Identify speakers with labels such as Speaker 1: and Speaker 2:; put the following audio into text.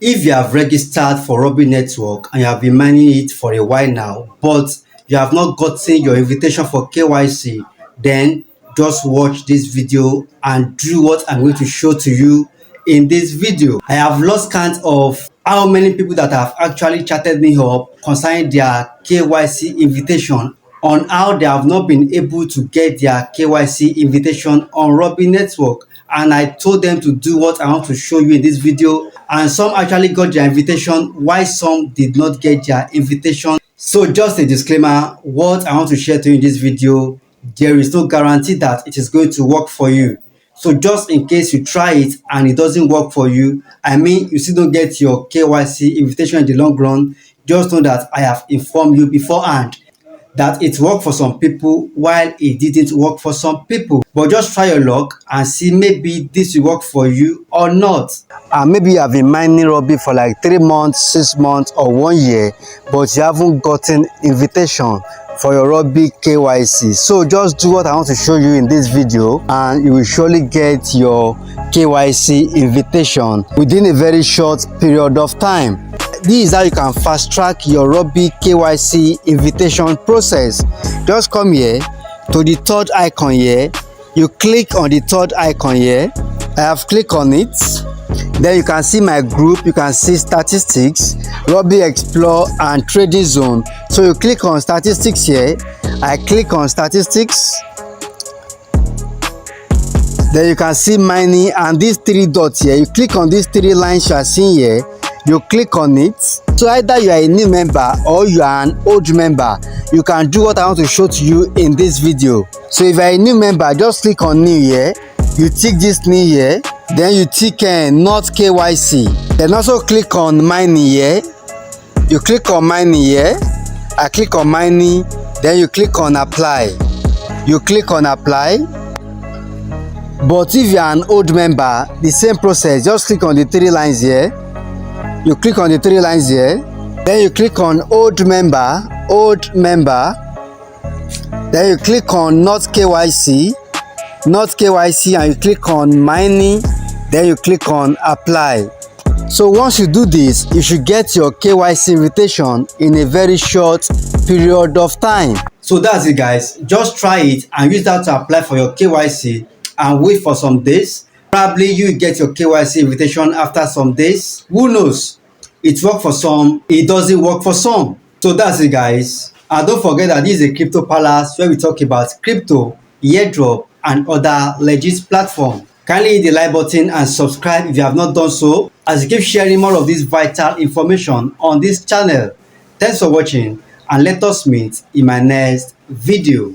Speaker 1: If you have registered for Rubi network and you have been mining it for a while now, but you have not gotten your invitation for KYC, then just watch this video and do what I'm going to show to you in this video. I have lost count of how many people that have actually chatted me up concerning their KYC invitation on how they have not been able to get their KYC invitation on Rubi network. And I told them to do what I want to show you in this video, and some actually got their invitation while some did not get their invitation. So just a disclaimer, what I want to share to you in this video, there is no guarantee that it is going to work for you. So just in case you try it and it doesn't work for you, I mean you still don't get your KYC invitation in the long run, just know that I have informed you beforehand that it worked for some people while it didn't work for some people. But just try your luck and see maybe this will work for you or not. And maybe you have been mining Rubi for like 3 months, 6 months or 1 year, but you haven't gotten invitation for your Rubi KYC. So just do what I want to show you in this video and you will surely get your KYC invitation within a very short period of time. This is how you can fast track your Rubi KYC invitation process. Just come here to the third icon here. You click on the third icon here. I have clicked on it. Then you can see my group, you can see statistics, Rubi Explore and trading zone. So you click on statistics here. I click on statistics. Then you can see mining and these 3 dots here. You click on these 3 lines you are seeing here. You click on it. So either you are a new member or you are an old member, you can do what I want to show to you in this video. So if you are a new member, just click on new here. You tick this new here. Then you tick not KYC. Then also click on mining here. You click on mining here. I click on mining. Then you click on apply. You click on apply. But if you are an old member, the same process. Just click on the 3 lines here. You click on the 3 lines here. Then you click on old member. Then you click on not KYC, and you click on mining. Then you click on apply. So once you do this, you should get your KYC invitation in a very short period of time. So that's it, guys. Just try it and use that to apply for your KYC and wait for some days. Probably you get your KYC invitation after some days. Who knows? It works for some, it doesn't work for some. So that's it, guys. And don't forget that this is a crypto palace where we talk about crypto, airdrop, and other legit platforms. Kindly hit the like button and subscribe if you have not done so, as you keep sharing more of this vital information on this channel. Thanks for watching and let us meet in my next video.